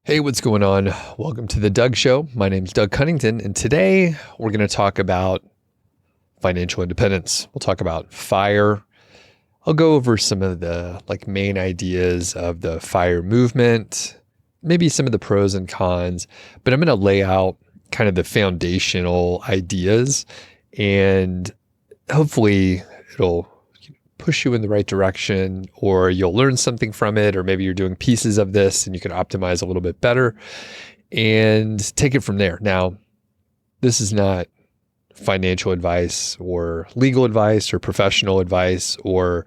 Hey, what's going on? Welcome to the Doug Show. My name's Doug Cunnington, and today we're going to talk about financial independence. We'll talk about FIRE. I'll go over some of the main ideas of the FIRE movement, maybe some of the pros and cons, but I'm going to lay out kind of the foundational ideas, and hopefully it'll push you in the right direction, or you'll learn something from it, or maybe you're doing pieces of this and you can optimize a little bit better and take it from there. Now, this is not financial advice or legal advice or professional advice, or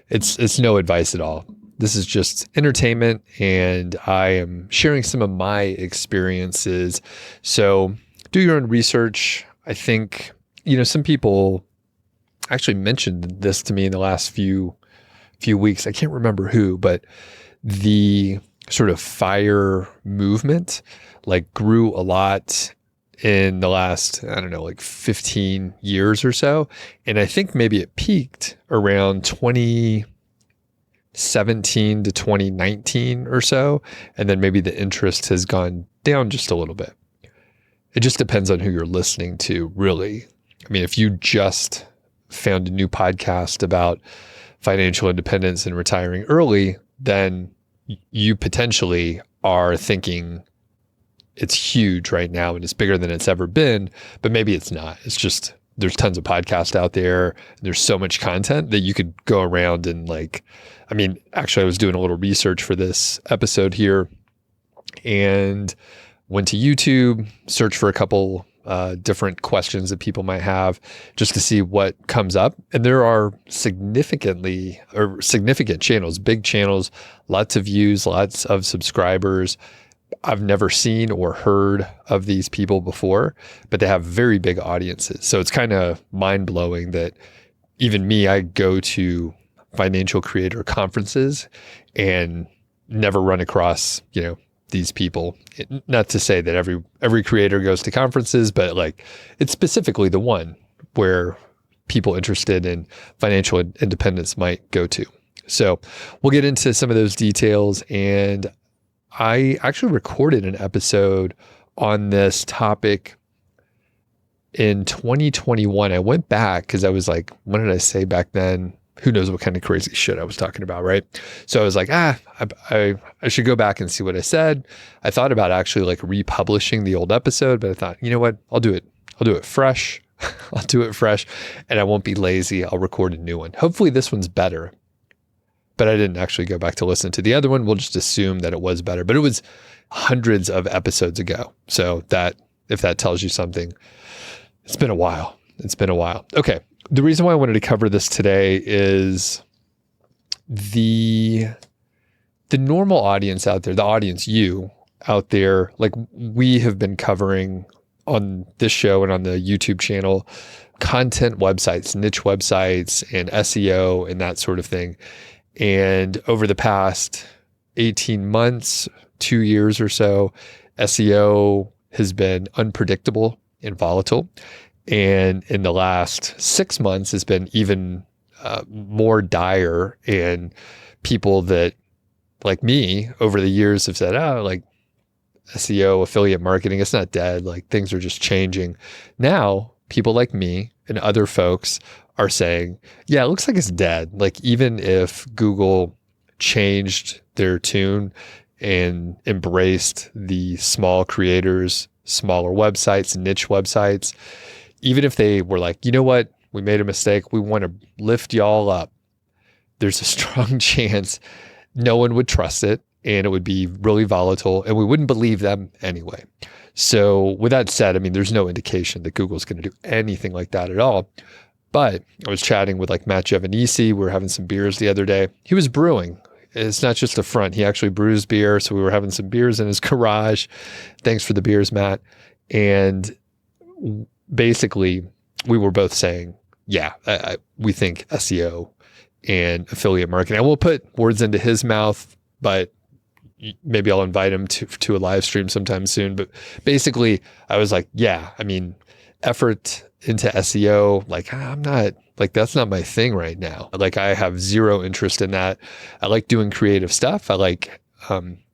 it's no advice at all. This is just entertainment, and I am sharing some of my experiences. So do your own research. I think, some people actually mentioned this to me in the last few weeks. I can't remember who, but the sort of FIRE movement grew a lot in the last, 15 years or so. And I think maybe it peaked around 2017 to 2019 or so. And then maybe the interest has gone down just a little bit. It just depends on who you're listening to, really. I mean, if you just found a new podcast about financial independence and retiring early, then you potentially are thinking it's huge right now and it's bigger than it's ever been, but maybe it's not. It's just, there's tons of podcasts out there. There's so much content that you could go around and actually I was doing a little research for this episode here and went to YouTube, searched for a couple different questions that people might have just to see what comes up. And there are significant channels, big channels, lots of views, lots of subscribers. I've never seen or heard of these people before, but they have very big audiences. So it's kind of mind blowing that even me, I go to financial creator conferences and never run across, these people. Not to say that every creator goes to conferences, but it's specifically the one where people interested in financial independence might go to. So we'll get into some of those details. And I actually recorded an episode on this topic in 2021. I went back because I was like, what did I say back then? Who knows what kind of crazy shit I was talking about, right? So I was like, I should go back and see what I said. I thought about actually republishing the old episode, but I thought, you know what? I'll do it fresh. I'll do it fresh, and I won't be lazy. I'll record a new one. Hopefully this one's better, but I didn't actually go back to listen to the other one. We'll just assume that it was better, but it was hundreds of episodes ago. So that, if that tells you something, it's been a while. Okay. The reason why I wanted to cover this today is the normal audience out there, the audience, you out there, we have been covering on this show and on the YouTube channel, content websites, niche websites, and SEO and that sort of thing. And over the past 18 months, 2 years or so, SEO has been unpredictable and volatile. And in the last 6 months has been even more dire. And people that, like me, over the years have said, SEO, affiliate marketing, it's not dead. Things are just changing. Now, people like me and other folks are saying, yeah, it looks like it's dead. Even if Google changed their tune and embraced the small creators, smaller websites, niche websites, even if they were like, you know what, we made a mistake, we want to lift y'all up, there's a strong chance no one would trust it and it would be really volatile and we wouldn't believe them anyway. So with that said, there's no indication that Google's going to do anything like that at all. But I was chatting with Matt Giovanisi. We were having some beers the other day. He was brewing. It's not just a front. He actually brews beer. So we were having some beers in his garage. Thanks for the beers, Matt. And basically, we were both saying, yeah, we think SEO and affiliate marketing. I won't put words into his mouth, but maybe I'll invite him to a live stream sometime soon. But basically, I was like, yeah, effort into SEO, I'm not, that's not my thing right now. I have zero interest in that. I like doing creative stuff. I like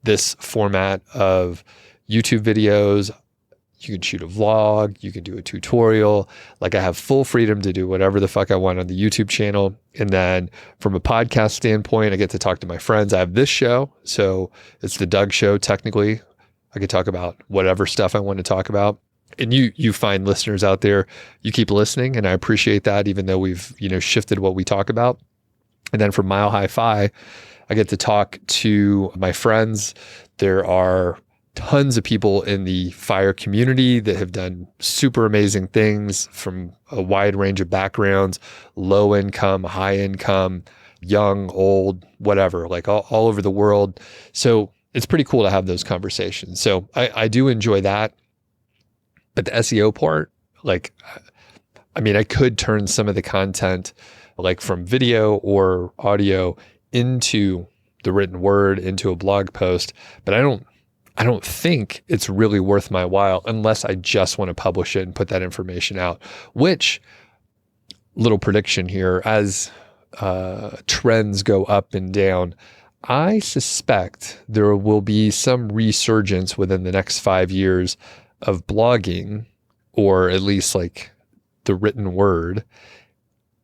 this format of YouTube videos. You can shoot a vlog, you can do a tutorial. Like, I have full freedom to do whatever the fuck I want on the YouTube channel. And then from a podcast standpoint, I get to talk to my friends. I have this show. So it's the Doug Show. Technically, I could talk about whatever stuff I want to talk about. And you find listeners out there, you keep listening, and I appreciate that, even though we've, shifted what we talk about. And then from Mile High Fi, I get to talk to my friends. There are tons of people in the fire community that have done super amazing things from a wide range of backgrounds, low income, high income, young, old, whatever, like all over the world. So it's pretty cool to have those conversations. So I do enjoy that. But the SEO part, I could turn some of the content like from video or audio into the written word, into a blog post, but I don't think it's really worth my while unless I just want to publish it and put that information out, which, little prediction here, as trends go up and down, I suspect there will be some resurgence within the next 5 years of blogging, or at least like the written word,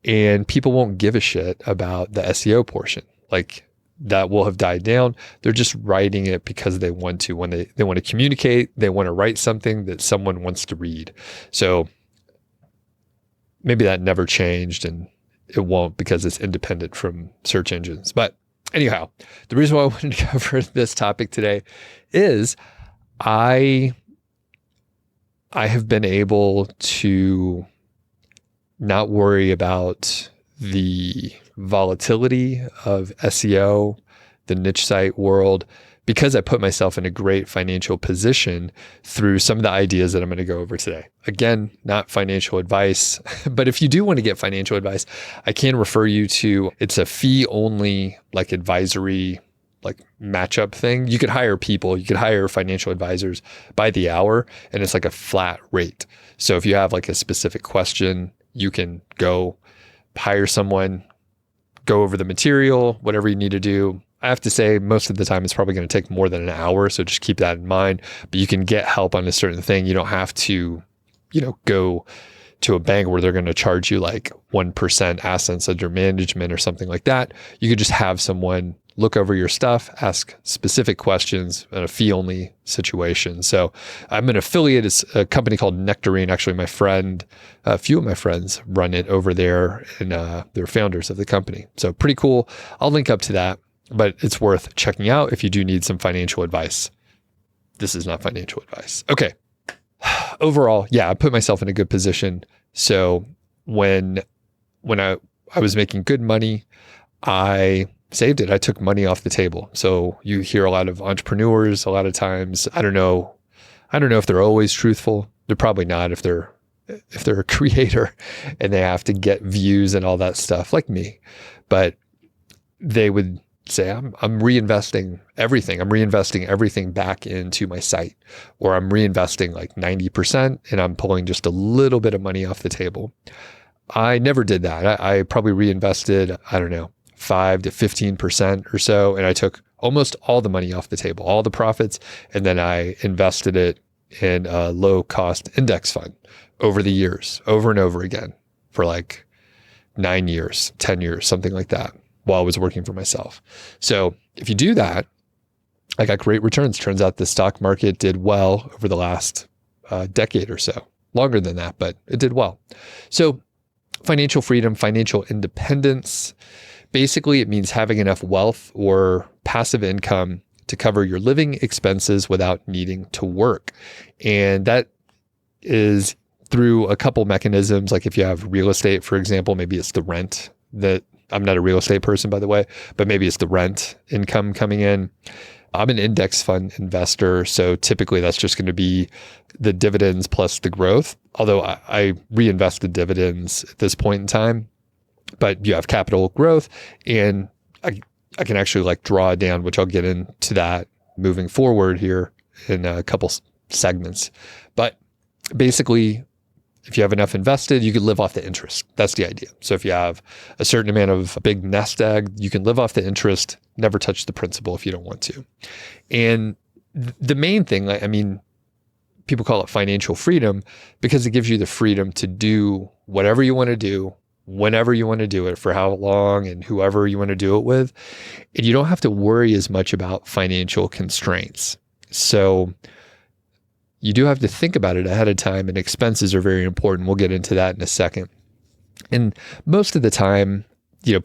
and people won't give a shit about the SEO portion. Like, that will have died down. They're just writing it because they want to. When they want to communicate, they want to write something that someone wants to read. So maybe that never changed, and it won't, because it's independent from search engines. But anyhow, the reason why I wanted to cover this topic today is I have been able to not worry about the volatility of SEO, the niche site world, because I put myself in a great financial position through some of the ideas that I'm going to go over today. Again, not financial advice, but if you do want to get financial advice, I can refer you to, it's a fee only, like advisory, like matchup thing. You could hire people, you could hire financial advisors by the hour, and it's like a flat rate. So if you have like a specific question, you can go hire someone, go over the material, whatever you need to do. I have to say, most of the time it's probably going to take more than an hour. So just keep that in mind. But you can get help on a certain thing. You don't have to, go to a bank where they're going to charge you like 1% assets under management or something like that. You could just have someone look over your stuff, ask specific questions in a fee-only situation. So I'm an affiliate. It's a company called Nectarine. Actually, a few of my friends run it over there, and they're founders of the company. So pretty cool. I'll link up to that, but it's worth checking out if you do need some financial advice. This is not financial advice. Okay. Overall, yeah, I put myself in a good position. So when I was making good money, I saved it. I took money off the table. So you hear a lot of entrepreneurs a lot of times. I don't know if they're always truthful. They're probably not if they're a creator and they have to get views and all that stuff, like me. But they would say, I'm reinvesting everything. I'm reinvesting everything back into my site, or I'm reinvesting like 90% and I'm pulling just a little bit of money off the table. I never did that. I probably reinvested, 5 to 15% or so. And I took almost all the money off the table, all the profits. And then I invested it in a low cost index fund over the years, over and over again, for like 9 years, 10 years, something like that, while I was working for myself. So if you do that, I got great returns. Turns out the stock market did well over the last decade or so, longer than that, but it did well. So financial freedom, financial independence, basically it means having enough wealth or passive income to cover your living expenses without needing to work. And that is through a couple mechanisms. Like if you have real estate, for example, maybe it's the rent that, I'm not a real estate person, by the way, but maybe it's the rent income coming in. I'm an index fund investor, so typically that's just going to be the dividends plus the growth. Although I reinvest the dividends at this point in time, but you have capital growth, and I can actually like draw down, which I'll get into that moving forward here in a couple segments. But basically, If you have enough invested, you could live off the interest. That's the idea. So if you have a certain amount of a big nest egg, you can live off the interest, never touch the principal if you don't want to. And the main thing, I mean, people call it financial freedom because it gives you the freedom to do whatever you want to do, whenever you want to do it, for how long and whoever you want to do it with. And you don't have to worry as much about financial constraints. So you do have to think about it ahead of time, and expenses are very important. We'll get into that in a second. And most of the time,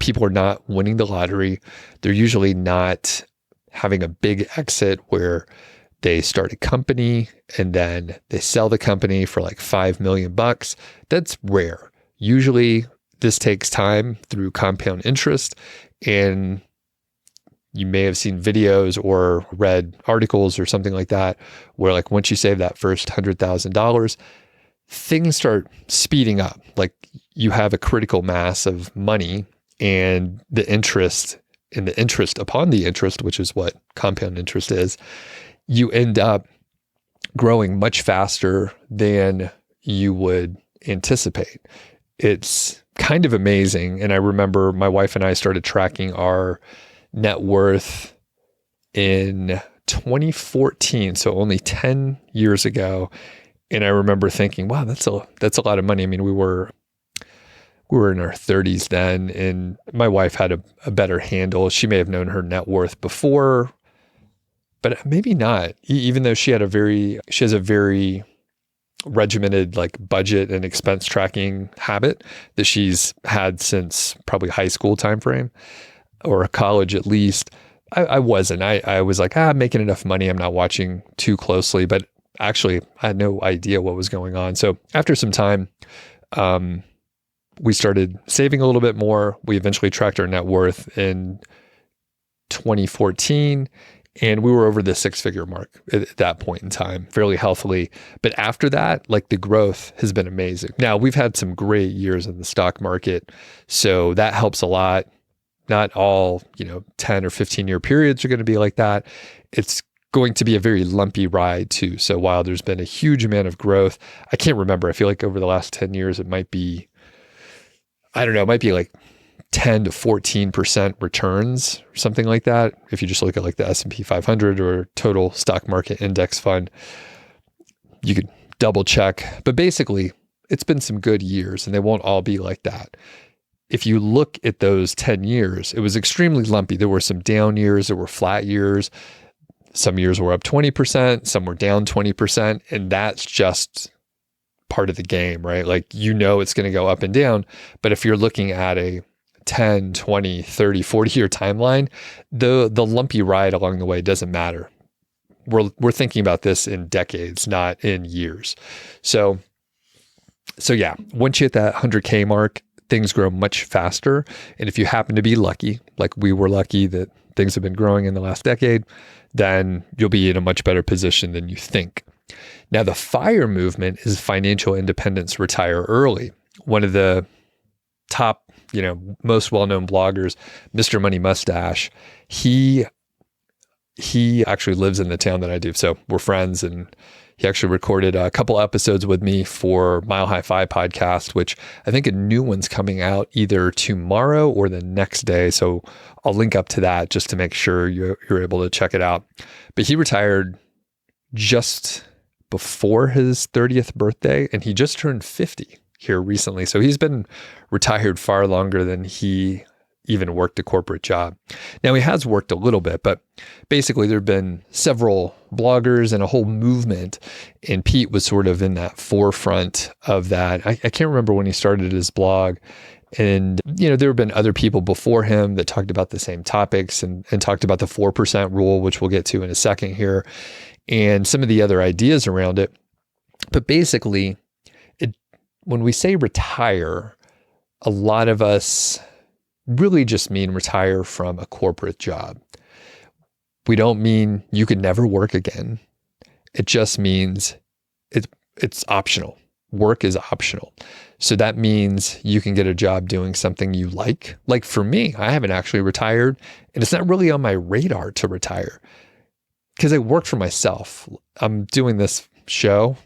people are not winning the lottery. They're usually not having a big exit where they start a company and then they sell the company for like $5 million. That's rare. Usually this takes time through compound interest, and you may have seen videos or read articles or something like that where like once you save that first $100,000, things start speeding up. Like you have a critical mass of money, and the interest upon the interest, which is what compound interest is, you end up growing much faster than you would anticipate. It's kind of amazing. And I remember my wife and I started tracking our net worth in 2014, so only 10 years ago. And I remember thinking, wow, that's a lot of money. I mean, we were in our 30s then, and my wife had a better handle. She may have known her net worth before, but maybe not, even though she has a very regimented like budget and expense tracking habit that she's had since probably high school timeframe, or college at least. I wasn't. I was like, I'm making enough money. I'm not watching too closely, but actually I had no idea what was going on. So after some time, we started saving a little bit more. We eventually tracked our net worth in 2014, and we were over the 6-figure mark at that point in time, fairly healthily. But after that, like the growth has been amazing. Now we've had some great years in the stock market, so that helps a lot. Not all, 10 or 15 year periods are going to be like that. It's going to be a very lumpy ride too. So while there's been a huge amount of growth, I can't remember. I feel like over the last 10 years, it might be, it might be like 10 to 14% returns or something like that. If you just look at like the S&P 500 or total stock market index fund, you could double check. But basically, it's been some good years, and they won't all be like that. If you look at those 10 years, it was extremely lumpy. There were some down years, there were flat years. Some years were up 20%, some were down 20%. And that's just part of the game, right? Like, it's going to go up and down. But if you're looking at a 10, 20, 30, 40 year timeline, the lumpy ride along the way doesn't matter. We're thinking about this in decades, not in years. So yeah, once you hit that 100K mark, things grow much faster. And if you happen to be lucky, like we were lucky that things have been growing in the last decade, then you'll be in a much better position than you think. Now, the FIRE movement is financial independence, retire early. One of the top, most well-known bloggers, Mr. Money Mustache, he actually lives in the town that I do. So we're friends, and he actually recorded a couple episodes with me for Mile High Fi podcast, which I think a new one's coming out either tomorrow or the next day. So I'll link up to that just to make sure you're able to check it out. But he retired just before his 30th birthday, and he just turned 50 here recently. So he's been retired far longer than he even worked a corporate job. Now, he has worked a little bit, but basically there have been several bloggers and a whole movement, and Pete was sort of in that forefront of that. I can't remember when he started his blog, and there have been other people before him that talked about the same topics and talked about the 4% rule, which we'll get to in a second here, and some of the other ideas around it. But basically, when we say retire, a lot of us really just mean retire from a corporate job. We don't mean you could never work again. It just means it's optional. Work is optional. So that means you can get a job doing something you like. Like for me, I haven't actually retired, and it's not really on my radar to retire because I work for myself. I'm doing this show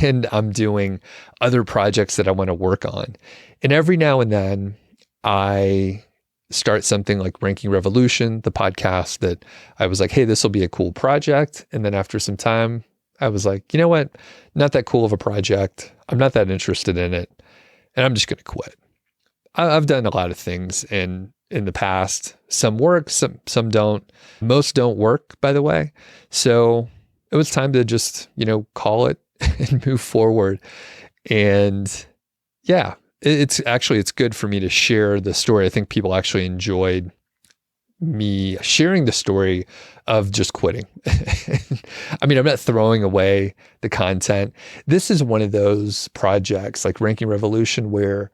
and I'm doing other projects that I want to work on. And every now and then I start something like Ranking Revolution, the podcast that I was like, hey, this will be a cool project. And then after some time, I was like, you know what? Not that cool of a project. I'm not that interested in it. And I'm just going to quit. I've done a lot of things in the past. Some work, some don't. Most don't work, by the way. So it was time to just, call it and move forward. And yeah, it's good for me to share the story. I think people actually enjoyed me sharing the story of just quitting. I mean, I'm not throwing away the content. This is one of those projects like Ranking Revolution where,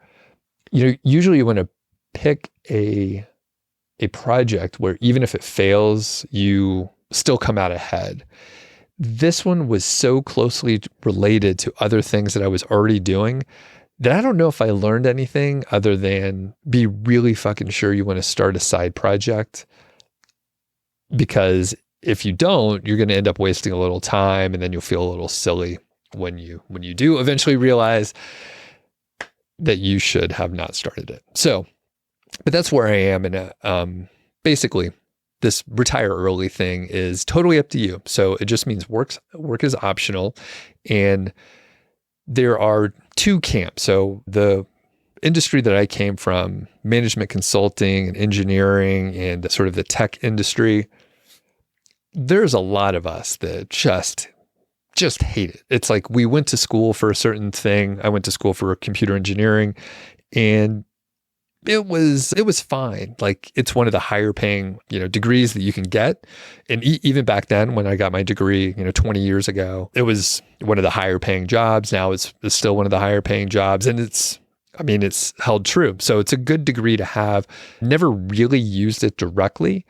usually you want to pick a project where even if it fails, you still come out ahead. This one was so closely related to other things that I was already doing that I don't know if I learned anything other than be really fucking sure you want to start a side project, because if you don't, you're going to end up wasting a little time and then you'll feel a little silly when you do eventually realize that you should have not started it. So, but that's where I am. And basically this retire early thing is totally up to you. So it just means work is optional. And there are two camps. So the industry that I came from, management consulting and engineering and sort of the tech industry, there's a lot of us that just hate it. It's like we went to school for a certain thing. I went to school for computer engineering and it was fine. Like it's one of the higher paying, degrees that you can get. And even back then when I got my degree, 20 years ago, it was one of the higher paying jobs. Now it's still one of the higher paying jobs. And it's held true. So it's a good degree to have. Never really used it directly.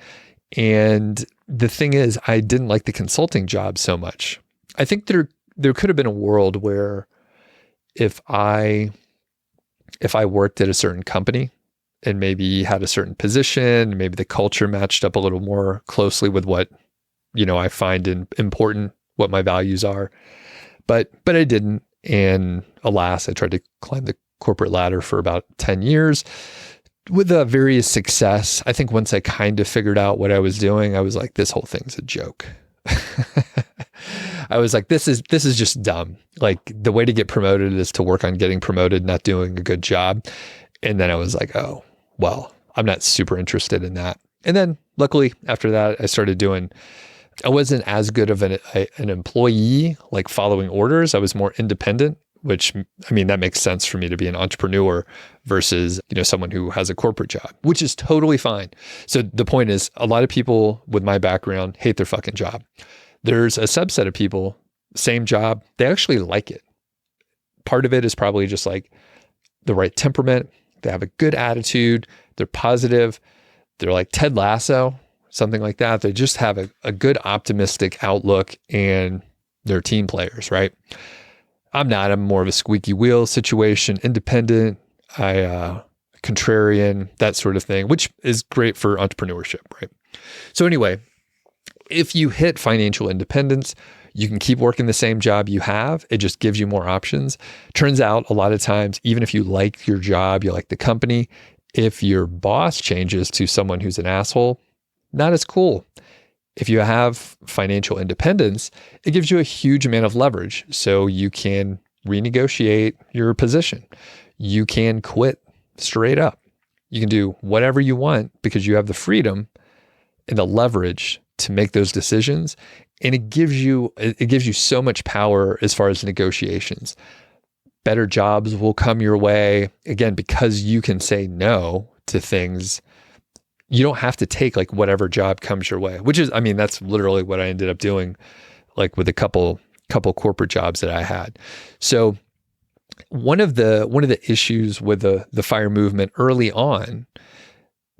And the thing is, I didn't like the consulting job so much. I think there could have been a world where if I worked at a certain company and maybe had a certain position, maybe the culture matched up a little more closely with what, I find important, what my values are. But I didn't. And alas, I tried to climb the corporate ladder for about 10 years with various success. I think once I kind of figured out what I was doing, I was like, this whole thing's a joke. I was like, this is just dumb. Like the way to get promoted is to work on getting promoted, not doing a good job. And then I was like, oh, well, I'm not super interested in that. And then luckily after that, I wasn't as good of an employee, like following orders. I was more independent, which, that makes sense for me to be an entrepreneur versus, someone who has a corporate job, which is totally fine. So the point is, a lot of people with my background hate their fucking job. There's a subset of people, same job, they actually like it. Part of it is probably just like the right temperament. They have a good attitude. They're positive. They're like Ted Lasso, something like that. They just have a good optimistic outlook and they're team players, right? I'm not. I'm more of a squeaky wheel situation, independent, contrarian, that sort of thing, which is great for entrepreneurship, right? So anyway, if you hit financial independence, you can keep working the same job you have. It just gives you more options. Turns out a lot of times, even if you like your job, you like the company, if your boss changes to someone who's an asshole, not as cool. If you have financial independence, it gives you a huge amount of leverage. So you can renegotiate your position. You can quit straight up. You can do whatever you want because you have the freedom and the leverage to make those decisions. And it gives you so much power as far as negotiations. Better jobs will come your way. Again, because you can say no to things. You don't have to take like whatever job comes your way, which is, that's literally what I ended up doing, like with a couple corporate jobs that I had. So one of the issues with the FIRE movement early on,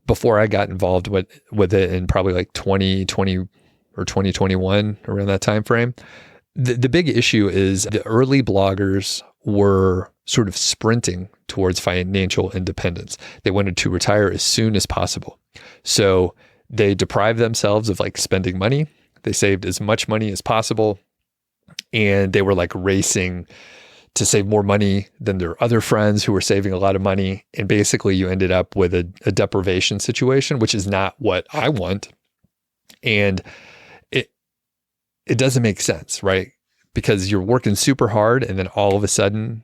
before I got involved with it in probably like 2020 or 2021, around that time frame, the big issue is the early bloggers were sort of sprinting towards financial independence. They wanted to retire as soon as possible. So they deprived themselves of like spending money. They saved as much money as possible. and they were like racing to save more money than their other friends who were saving a lot of money. And basically you ended up with a deprivation situation, which is not what I want. And it doesn't make sense, right? Because you're working super hard and then all of a sudden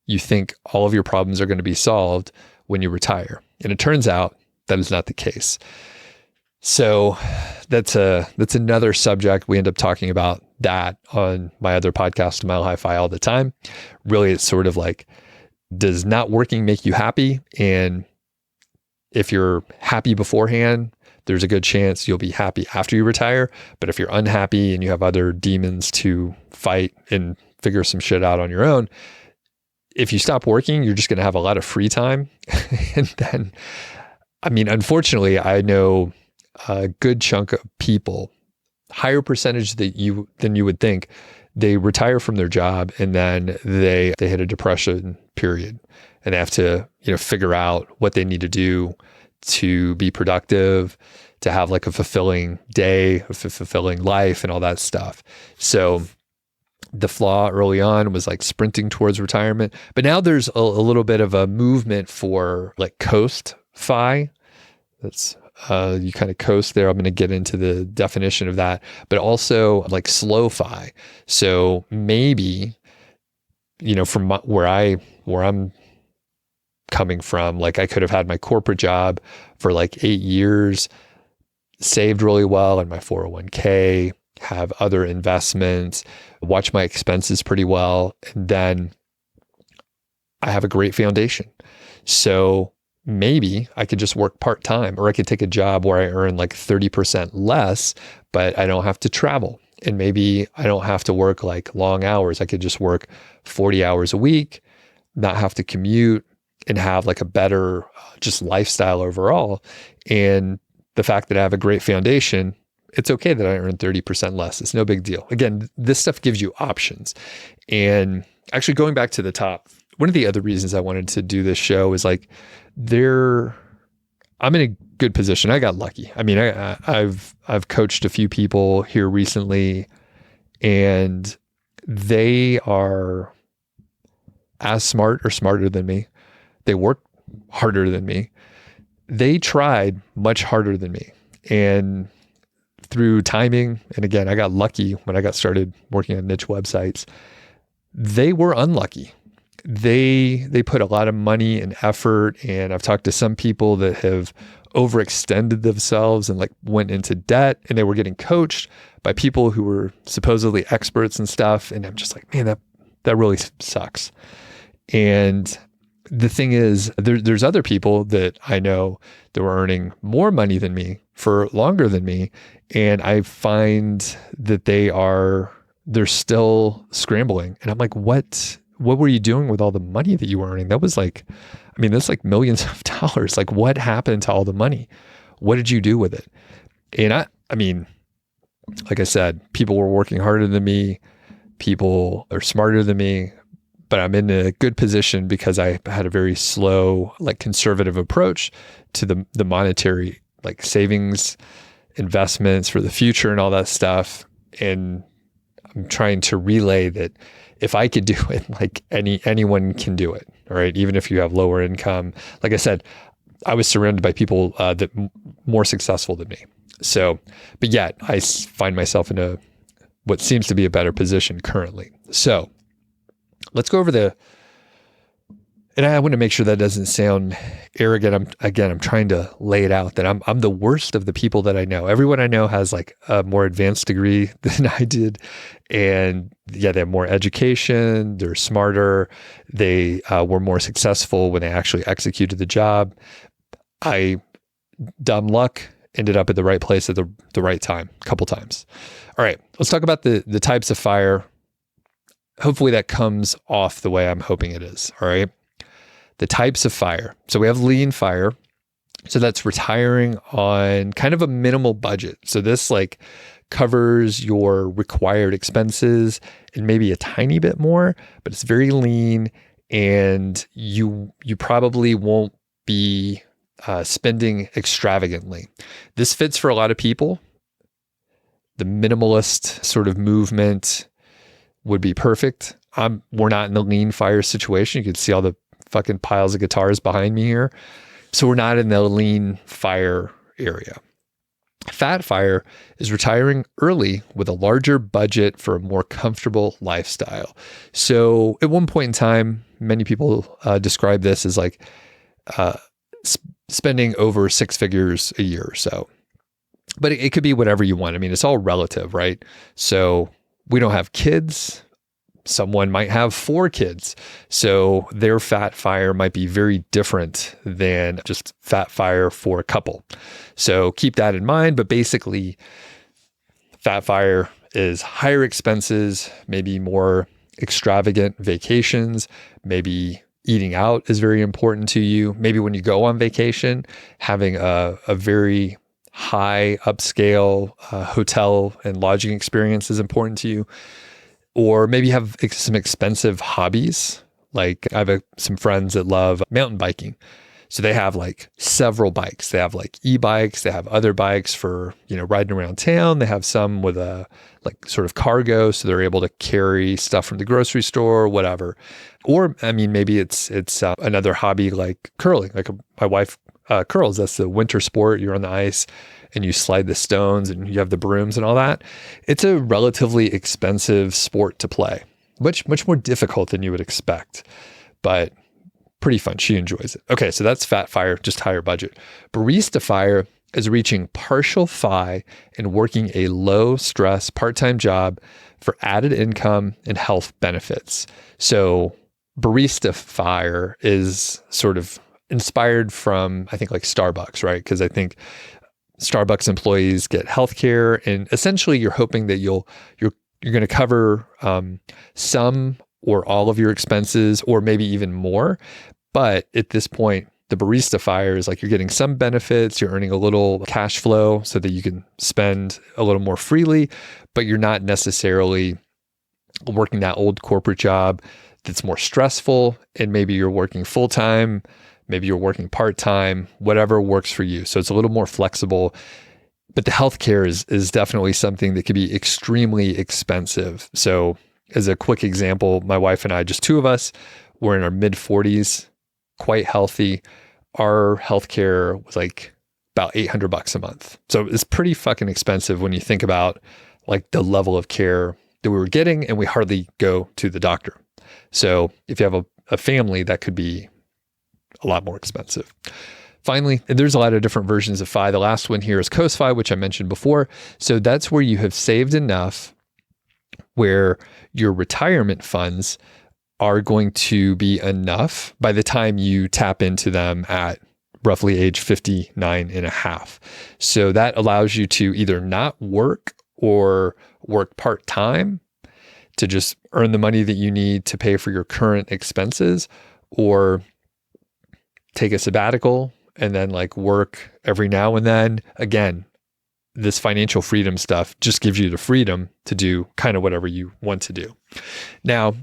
you think all of your problems are going to be solved when you retire. And it turns out that is not the case. So that's another subject. We end up talking about that on my other podcast, Mile High Fi, all the time. Really, it's sort of like, does not working make you happy? And if you're happy beforehand, there's a good chance you'll be happy after you retire. But if you're unhappy and you have other demons to fight and figure some shit out on your own, if you stop working, you're just going to have a lot of free time. And then, I mean, unfortunately, I know a good chunk of people, higher percentage than you would think, they retire from their job and then they hit a depression period and they have to, figure out what they need to do to be productive, to have like a fulfilling day, a fulfilling life and all that stuff. So the flaw early on was like sprinting towards retirement, but now there's a little bit of a movement for like coast fi. That's you kind of coast there. I'm going to get into the definition of that, but also like slow fi. So maybe, from where I'm coming from, like I could have had my corporate job for like 8 years, saved really well in my 401k, have other investments, watch my expenses pretty well, and then I have a great foundation. So maybe I could just work part-time, or I could take a job where I earn like 30% less, but I don't have to travel. And maybe I don't have to work like long hours. I could just work 40 hours a week, not have to commute, and have like a better just lifestyle overall. And the fact that I have a great foundation, it's okay that I earn 30% less. It's no big deal. Again, this stuff gives you options. And actually going back to the top, one of the other reasons I wanted to do this show is like, I'm in a good position. I got lucky. I mean, I've coached a few people here recently, and they are as smart or smarter than me. They work harder than me. They tried much harder than me. And through timing, and again, I got lucky when I got started working on niche websites, they were unlucky. They put a lot of money and effort, and I've talked to some people that have overextended themselves and like went into debt, and they were getting coached by people who were supposedly experts and stuff. And I'm just like, man, that really sucks. And the thing is, there's other people that I know that were earning more money than me for longer than me, and I find that they're still scrambling. And I'm like, what were you doing with all the money that you were earning? That's like millions of dollars. Like, what happened to all the money? What did you do with it? And I mean, like I said, people were working harder than me. People are smarter than me, but I'm in a good position because I had a very slow, like conservative approach to the monetary, like savings, investments for the future and all that stuff. And I'm trying to relay that if I could do it, like anyone can do it. All right. Even if you have lower income, like I said, I was surrounded by people that more successful than me. So, but yet I find myself in what seems to be a better position currently. So let's go over and I want to make sure that doesn't sound arrogant. I'm trying to lay it out that I'm the worst of the people that I know. Everyone I know has like a more advanced degree than I did. And yeah, they have more education. They're smarter. They were more successful when they actually executed the job. Dumb luck, ended up at the right place at the right time, a couple times. All right, let's talk about the types of fire. Hopefully that comes off the way I'm hoping it is. All right. The types of fire. So we have lean fire. So that's retiring on kind of a minimal budget. So this like covers your required expenses and maybe a tiny bit more, but it's very lean, and you probably won't be spending extravagantly. This fits for a lot of people. The minimalist sort of movement, would be perfect. We're not in the lean fire situation. You can see all the fucking piles of guitars behind me here. So we're not in the lean fire area. Fat fire is retiring early with a larger budget for a more comfortable lifestyle. So at one point in time, many people describe this as like spending over 6 figures a year or so. But it could be whatever you want. I mean, it's all relative, right? So we don't have kids. Someone might have 4 kids. So their fat fire might be very different than just fat fire for a couple. So keep that in mind. But basically, fat fire is higher expenses, maybe more extravagant vacations, maybe eating out is very important to you. Maybe when you go on vacation, having a very high upscale hotel and lodging experience is important to you. Or maybe you have some expensive hobbies. Like I have some friends that love mountain biking. So they have like several bikes. They have like e-bikes. They have other bikes for, riding around town. They have some with a like sort of cargo. So they're able to carry stuff from the grocery store, whatever. Or, I mean, maybe it's another hobby like curling. Like my wife curls. That's the winter sport. You're on the ice and you slide the stones and you have the brooms and all that. It's a relatively expensive sport to play, much more difficult than you would expect, but pretty fun. She enjoys it. Okay, so that's fat fire, just higher budget. Barista fire is reaching partial FI and working a low stress part-time job for added income and health benefits. So barista fire is sort of inspired from, I think, like Starbucks, right? Because I think Starbucks employees get healthcare, and essentially you're hoping that you're going to cover some or all of your expenses, or maybe even more. But at this point, the barista fire is like you're getting some benefits, you're earning a little cash flow so that you can spend a little more freely, but you're not necessarily working that old corporate job that's more stressful, and maybe you're working full-time. Maybe you're working part-time, whatever works for you. So it's a little more flexible, but the healthcare is definitely something that could be extremely expensive. So as a quick example, my wife and I, just 2 of us, we're in our mid-40s, quite healthy. Our healthcare was like about $800 a month. So it's pretty fucking expensive when you think about like the level of care that we were getting, and we hardly go to the doctor. So if you have a family, that could be a lot more expensive. Finally, there's a lot of different versions of FI. The last one here is COS-FI, which I mentioned before. So that's where you have saved enough where your retirement funds are going to be enough by the time you tap into them at roughly age 59 and a half. So that allows you to either not work or work part-time to just earn the money that you need to pay for your current expenses, or take a sabbatical and then like work every now and then. Again, this financial freedom stuff just gives you the freedom to do kind of whatever you want to do. Now,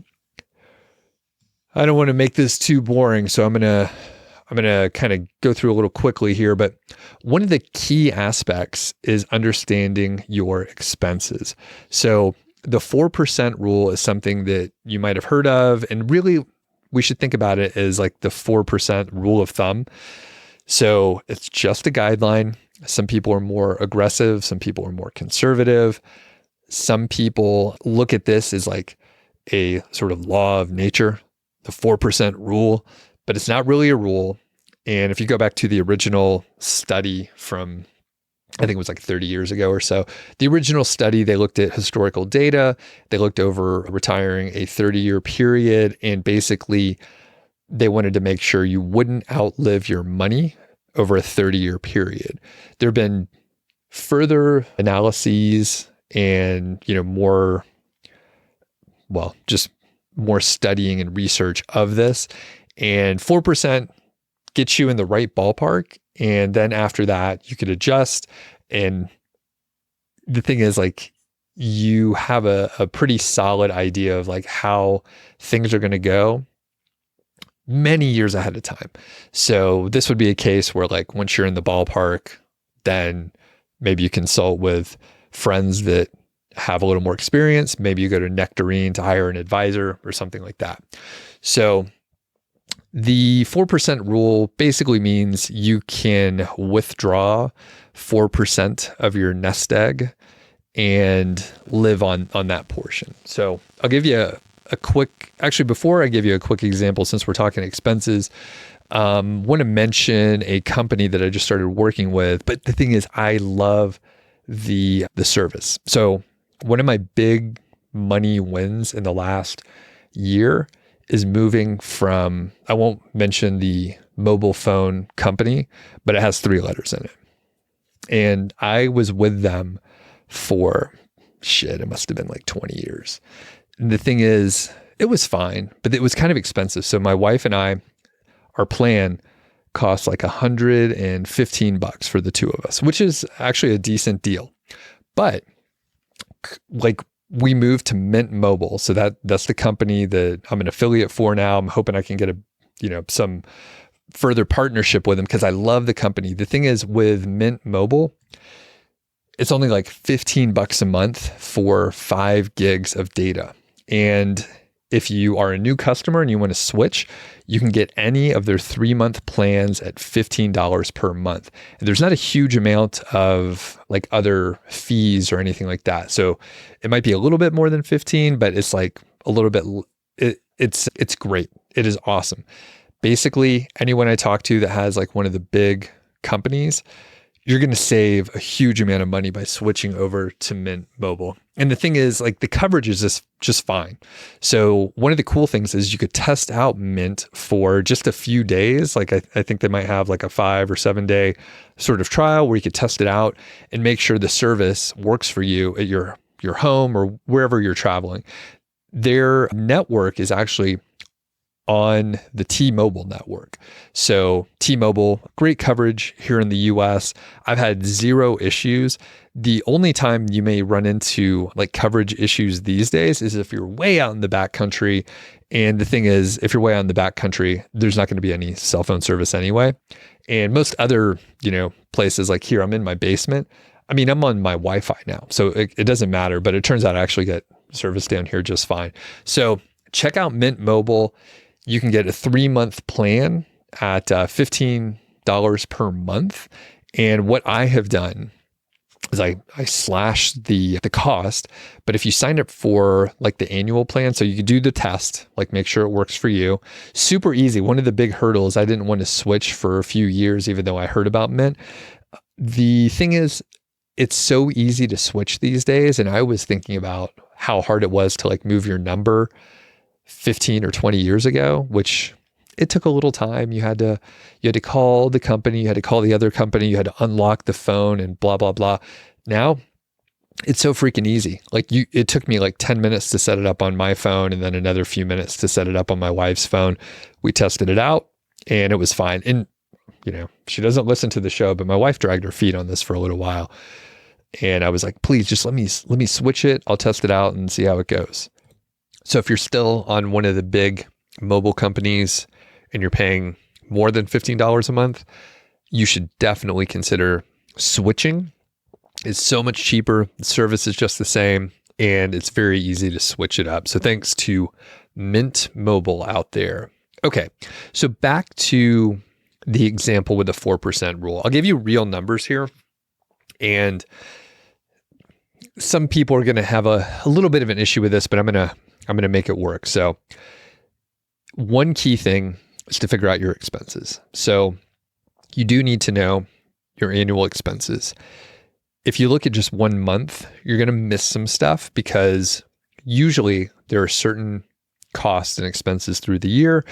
I don't want to make this too boring, so I'm going to kind of go through a little quickly here, but one of the key aspects is understanding your expenses. So the 4% rule is something that you might have heard of, and really we should think about it as like the 4% rule of thumb. So it's just a guideline. Some people are more aggressive. Some people are more conservative. Some people look at this as like a sort of law of nature, the 4% rule, but it's not really a rule. And if you go back to the original study from, I think it was like 30 years ago or so, the original study, they looked at historical data. They looked over retiring a 30-year period, and basically they wanted to make sure you wouldn't outlive your money over a 30-year period. There have been further analyses and, just more studying and research of this, and 4% gets you in the right ballpark. And then after that, you could adjust. And the thing is, like, you have a pretty solid idea of like how things are going to go many years ahead of time. So this would be a case where like once you're in the ballpark, then maybe you consult with friends that have a little more experience, maybe you go to Nectarine to hire an advisor or something like that. So the 4% rule basically means you can withdraw 4% of your nest egg and live on that portion. So I'll give you a quick, actually, before I give you a quick example, since we're talking expenses, want to mention a company that I just started working with. But the thing is, I love the service. So one of my big money wins in the last year is moving from, I won't mention the mobile phone company, but it has 3 letters in it. And I was with them for, it must have been like 20 years. And the thing is, it was fine, but it was kind of expensive. So my wife and I, our plan cost like $115 for the 2 of us, which is actually a decent deal. But like, we moved to Mint Mobile. So that's the company that I'm an affiliate for now. I'm hoping I can get some further partnership with them because I love the company. The thing is, with Mint Mobile, it's only like $15 a month for 5 gigs of data. And if you are a new customer and you want to switch, you can get any of their 3-month plans at $15 per month. And there's not a huge amount of like other fees or anything like that. So it might be a little bit more than 15, but it's like a little bit, it's great. It is awesome. Basically, anyone I talk to that has like one of the big companies, you're going to save a huge amount of money by switching over to Mint Mobile. And the thing is, like, the coverage is just fine. So one of the cool things is you could test out Mint for just a few days. Like, I think they might have like a 5 or 7 day sort of trial where you could test it out and make sure the service works for you at your home or wherever you're traveling. Their network is actually on the T-Mobile network. So T-Mobile, great coverage here in the US. I've had 0 issues. The only time you may run into like coverage issues these days is if you're way out in the backcountry. And the thing is, if you're way out in the backcountry, there's not going to be any cell phone service anyway. And most other, places like here, I'm in my basement. I mean, I'm on my Wi-Fi now, so it doesn't matter, but it turns out I actually get service down here just fine. So check out Mint Mobile. You can get a 3-month plan at $15 per month. And what I have done is I slashed the cost, but if you sign up for like the annual plan, so you can do the test, like make sure it works for you. Super easy. One of the big hurdles, I didn't want to switch for a few years, even though I heard about Mint. The thing is, it's so easy to switch these days. And I was thinking about how hard it was to like move your number 15 or 20 years ago, which it took a little time. You had to call the company, you had to call the other company, you had to unlock the phone and blah, blah, blah. Now it's so freaking easy. Like it took me like 10 minutes to set it up on my phone and then another few minutes to set it up on my wife's phone. We tested it out and it was fine. And she doesn't listen to the show, but my wife dragged her feet on this for a little while. And I was like, please just let me switch it. I'll test it out and see how it goes. So if you're still on one of the big mobile companies and you're paying more than $15 a month, you should definitely consider switching. It's so much cheaper. The service is just the same, and it's very easy to switch it up. So thanks to Mint Mobile out there. Okay, so back to the example with the 4% rule. I'll give you real numbers here, and some people are going to have a little bit of an issue with this, but I'm going to make it work. So one key thing is to figure out your expenses. So you do need to know your annual expenses. If you look at just 1 month, you're going to miss some stuff because usually there are certain costs and expenses through the year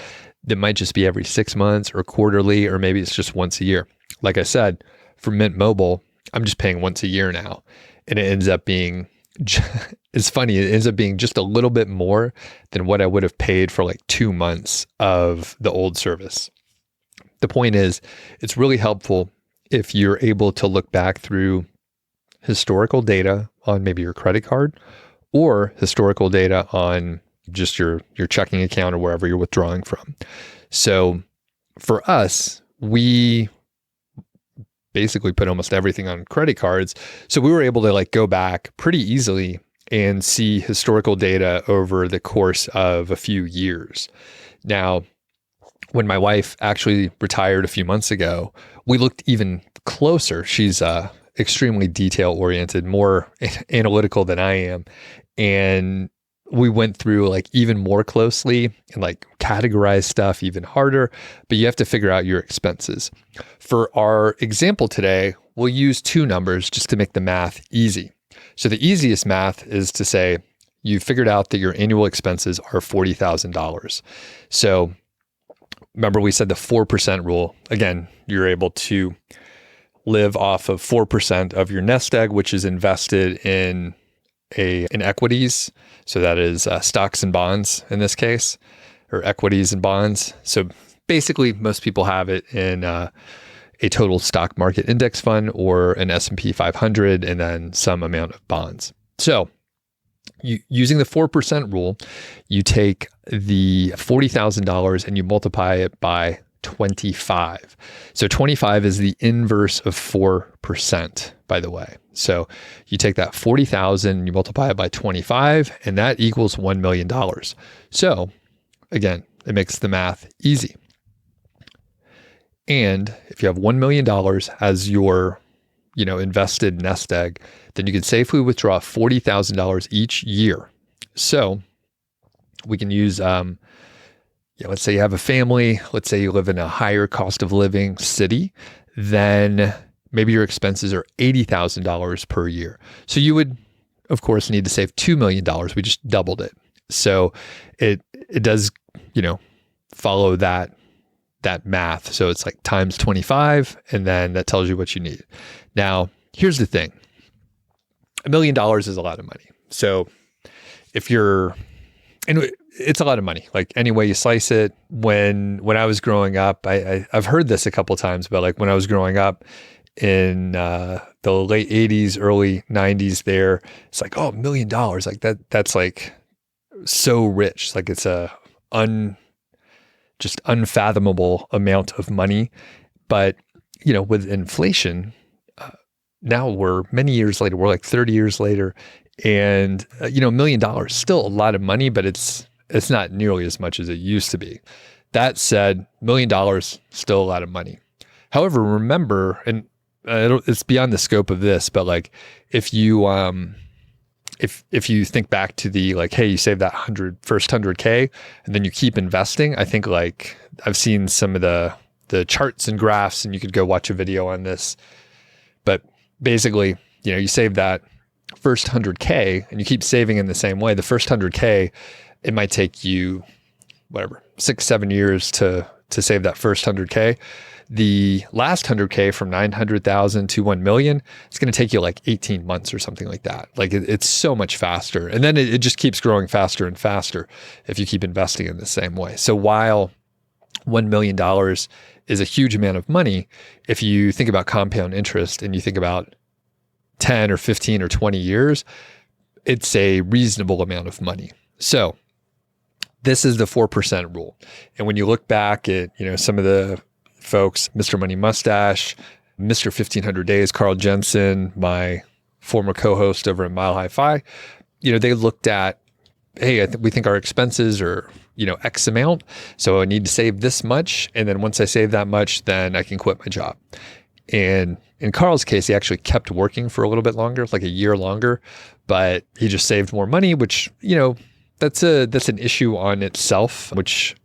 that might just be every 6 months or quarterly, or maybe it's just once a year. Like I said, for Mint Mobile, I'm just paying once a year now. And it ends up being, it's funny, it ends up being just a little bit more than what I would have paid for like 2 months of the old service. The point is, it's really helpful if you're able to look back through historical data on maybe your credit card or historical data on just your checking account or wherever you're withdrawing from. So for us, we basically put almost everything on credit cards. So we were able to like go back pretty easily and see historical data over the course of a few years. Now, when my wife actually retired a few months ago, we looked even closer. She's extremely detail-oriented, more analytical than I am. And we went through like even more closely and like categorize stuff even harder, but you have to figure out your expenses. For our example today, we'll use two numbers just to make the math easy. So the easiest math is to say you figured out that your annual expenses are $40,000. So remember we said the 4% rule. Again, you're able to live off of 4% of your nest egg, which is invested in equities. So that is stocks and bonds in this case, or equities and bonds. So basically most people have it in a total stock market index fund or an S&P 500 and then some amount of bonds. So using the 4% rule, you take the $40,000 and you multiply it by 25. So 25 is the inverse of 4%, by the way. So you take that 40,000 and you multiply it by 25, and that equals $1 million. So again, it makes the math easy. And if you have $1 million as your, invested nest egg, then you can safely withdraw $40,000 each year. So we can use, let's say you have a family, let's say you live in a higher cost of living city, then maybe your expenses are $80,000 per year. So you would, of course, need to save $2 million. We just doubled it. So it does, follow that math. So it's like times 25, and then that tells you what you need. Now, here's the thing. $1 million is a lot of money. So and it's a lot of money, like any way you slice it. When I was growing up, I've heard this a couple of times, but like when I was growing up in the late 80s, early 90s there, it's like, $1 million. Like that's like so rich. Like it's just unfathomable amount of money. But, with inflation, now we're many years later, we're like 30 years later, and, $1 million, still a lot of money, but it's not nearly as much as it used to be. That said, $1 million, still a lot of money. However, remember, and it's beyond the scope of this, but like if you think back to the like, hey, you save that first 100K and then you keep investing, I think like I've seen some of the charts and graphs, and you could go watch a video on this. But basically, you save that first 100K and you keep saving in the same way. The first 100K, it might take you, 6-7 years to save that first 100K. The last 100K from 900,000 to 1 million, it's going to take you like 18 months or something like that. Like it's so much faster. And then it just keeps growing faster and faster if you keep investing in the same way. So while $1 million is a huge amount of money, if you think about compound interest and you think about 10 or 15 or 20 years, it's a reasonable amount of money. So this is the 4% rule. And when you look back at, some of the folks, Mr. Money Mustache, Mr. 1500 Days, Carl Jensen, my former co-host over at Mile High Fi, they looked at, hey, we think our expenses are, X amount. So I need to save this much. And then once I save that much, then I can quit my job. And in Carl's case, he actually kept working for a little bit longer, like a year longer, but he just saved more money, which, that's an issue on itself, which,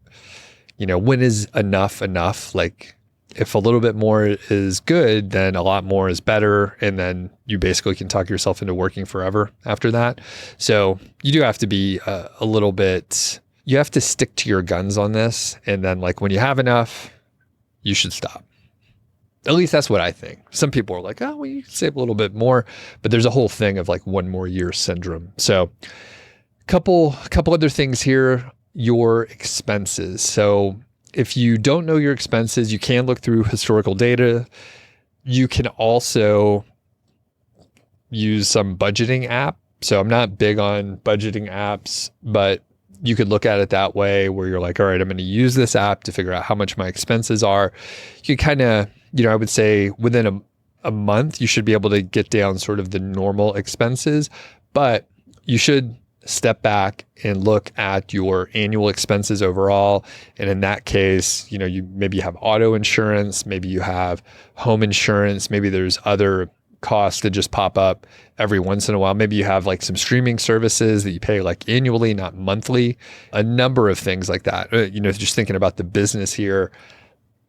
when is enough? Like if a little bit more is good, then a lot more is better. And then you basically can talk yourself into working forever after that. So you do have to be a little bit, you have to stick to your guns on this. And then like when you have enough, you should stop. At least that's what I think. Some people are like, well, you can save a little bit more, but there's a whole thing of like one more year syndrome. So couple other things here. Your expenses. So if you don't know your expenses, you can look through historical data. You can also use some budgeting app. So I'm not big on budgeting apps, but you could look at it that way where you're like, all right, I'm going to use this app to figure out how much my expenses are. You kind of, I would say within a month, you should be able to get down sort of the normal expenses. But you should step back and look at your annual expenses overall. And in that case, you maybe have auto insurance, maybe you have home insurance, maybe there's other costs that just pop up every once in a while. Maybe you have like some streaming services that you pay like annually, not monthly, a number of things like that. Just thinking about the business here,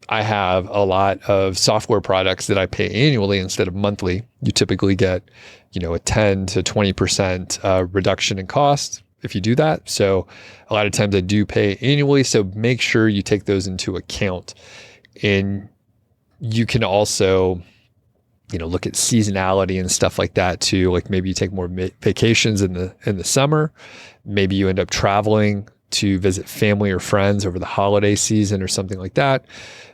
I have a lot of software products that I pay annually instead of monthly. You typically get, a 10 to 20% reduction in cost if you do that. So a lot of times I do pay annually. So make sure you take those into account. And you can also, look at seasonality and stuff like that too. Like maybe you take more vacations in the summer. Maybe you end up traveling to visit family or friends over the holiday season or something like that.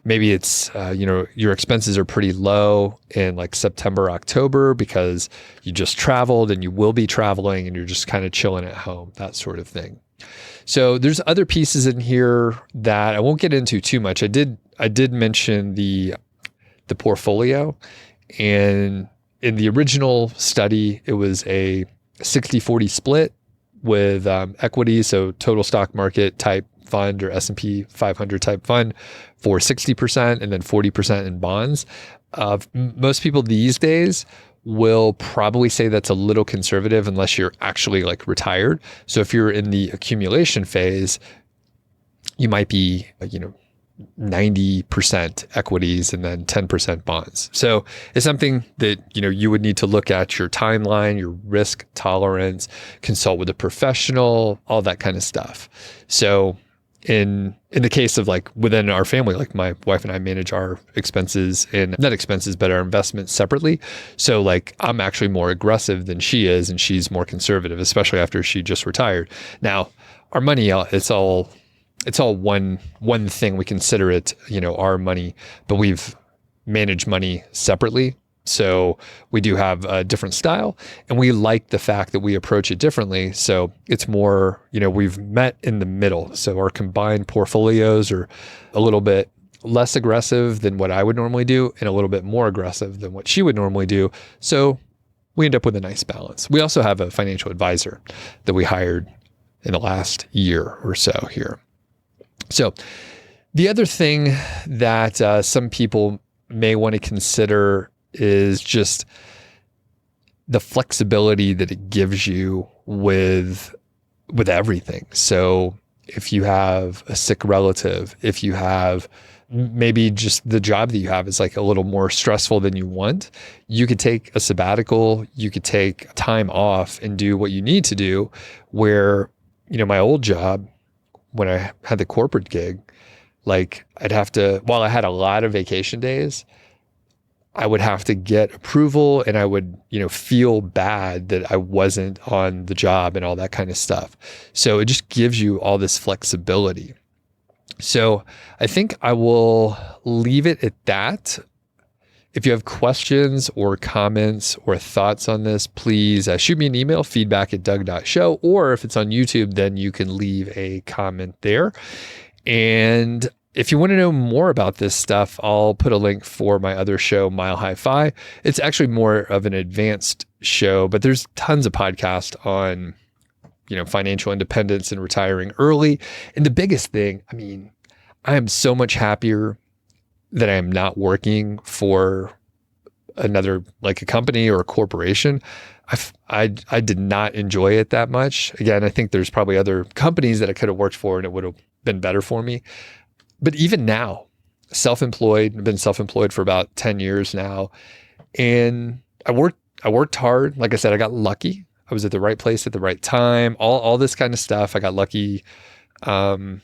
Maybe it's, your expenses are pretty low in like September, October because you just traveled and you will be traveling and you're just kind of chilling at home, that sort of thing. So there's other pieces in here that I won't get into too much. I did mention the portfolio, and in the original study, it was a 60-40 split with equities, so total stock market type fund or S&P 500 type fund for 60% and then 40% in bonds. Most people these days will probably say that's a little conservative unless you're actually like retired. So if you're in the accumulation phase, you might be, 90% equities and then 10% bonds. So it's something that, you would need to look at your timeline, your risk tolerance, consult with a professional, all that kind of stuff. So in the case of like within our family, like my wife and I manage our expenses and not expenses, but our investments separately. So like I'm actually more aggressive than she is, and she's more conservative, especially after she just retired. Now our money, it's all one thing. We consider it, our money, but we've managed money separately. So we do have a different style, and we like the fact that we approach it differently. So it's more, we've met in the middle. So our combined portfolios are a little bit less aggressive than what I would normally do and a little bit more aggressive than what she would normally do. So we end up with a nice balance. We also have a financial advisor that we hired in the last year or so here. So the other thing that some people may want to consider is just the flexibility that it gives you with everything. So if you have a sick relative, if you have maybe just the job that you have is like a little more stressful than you want, you could take a sabbatical, you could take time off and do what you need to do. Where, my old job, when I had the corporate gig, like I'd have to, while I had a lot of vacation days, I would have to get approval, and I would, feel bad that I wasn't on the job and all that kind of stuff. So it just gives you all this flexibility. So I think I will leave it at that. If you have questions or comments or thoughts on this, please shoot me an email, feedback@Doug.show, or if it's on YouTube, then you can leave a comment there. And if you want to know more about this stuff, I'll put a link for my other show, Mile High Fi. It's actually more of an advanced show, but there's tons of podcasts on, financial independence and retiring early. And the biggest thing, I am so much happier that I am not working for another, like a company or a corporation. I did not enjoy it that much. Again, I think there's probably other companies that I could have worked for and it would have been better for me. But even now, self-employed, I've been self-employed for about 10 years now. And I worked hard. Like I said, I got lucky. I was at the right place at the right time, all this kind of stuff. I got lucky. And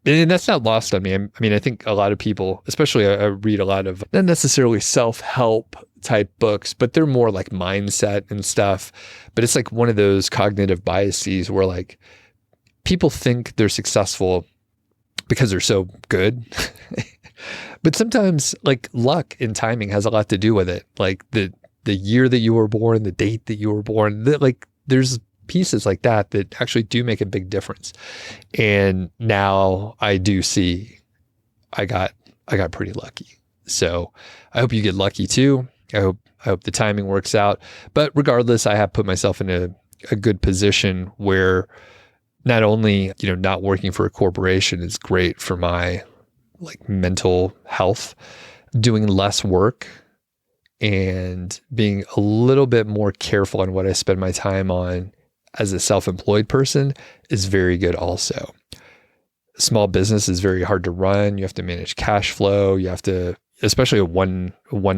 that's not lost on me. I think a lot of people, especially I read a lot of not necessarily self-help type books, but they're more like mindset and stuff. But it's like one of those cognitive biases where like people think they're successful because they're so good. But sometimes like luck and timing has a lot to do with it. Like the year that you were born, the date that you were born, there's pieces like that actually do make a big difference. And now I do see I got pretty lucky. So I hope you get lucky too. I hope the timing works out. But regardless, I have put myself in a good position where not only, not working for a corporation is great for my like mental health, doing less work and being a little bit more careful on what I spend my time on as a self-employed person is very good also. Small business is very hard to run. You have to manage cash flow. You have to, especially a one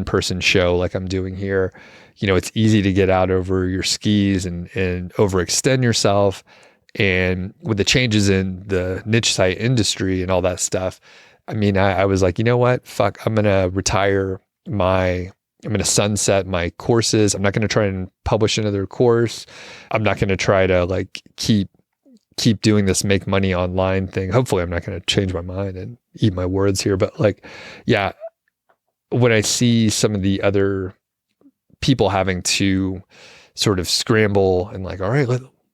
person show like I'm doing here, it's easy to get out over your skis and overextend yourself. And with the changes in the niche site industry and all that stuff, I was like, you know what? Fuck, I'm going to I'm going to sunset my courses. I'm not going to try and publish another course. I'm not going to try to like keep doing this make money online thing. Hopefully I'm not going to change my mind and eat my words here. But like, yeah, when I see some of the other people having to sort of scramble and like, all right,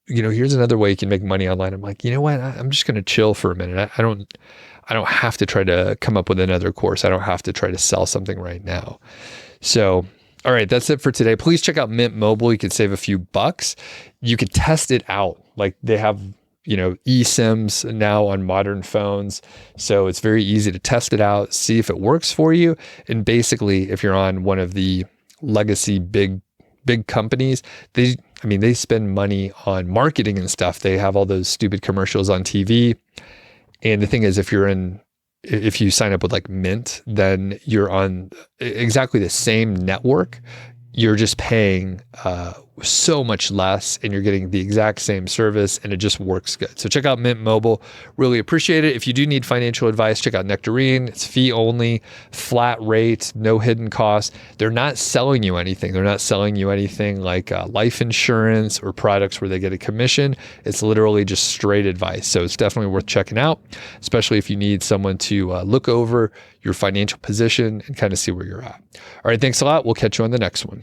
here's another way you can make money online. I'm like, you know what? I'm just going to chill for a minute. I don't have to try to come up with another course. I don't have to try to sell something right now. So, all right, that's it for today. Please check out Mint Mobile. You can save a few bucks. You could test it out. Like they have, eSIMs now on modern phones. So it's very easy to test it out, see if it works for you. And basically, if you're on one of the legacy big companies, they spend money on marketing and stuff. They have all those stupid commercials on TV. And the thing is, if you sign up with like Mint, then you're on exactly the same network. You're just paying so much less and you're getting the exact same service and it just works good. So check out Mint Mobile. Really appreciate it. If you do need financial advice, check out Nectarine. It's fee only, flat rate, no hidden costs. They're not selling you anything. They're not selling you anything like life insurance or products where they get a commission. It's literally just straight advice. So it's definitely worth checking out, especially if you need someone to look over your financial position and kind of see where you're at. All right, thanks a lot. We'll catch you on the next one.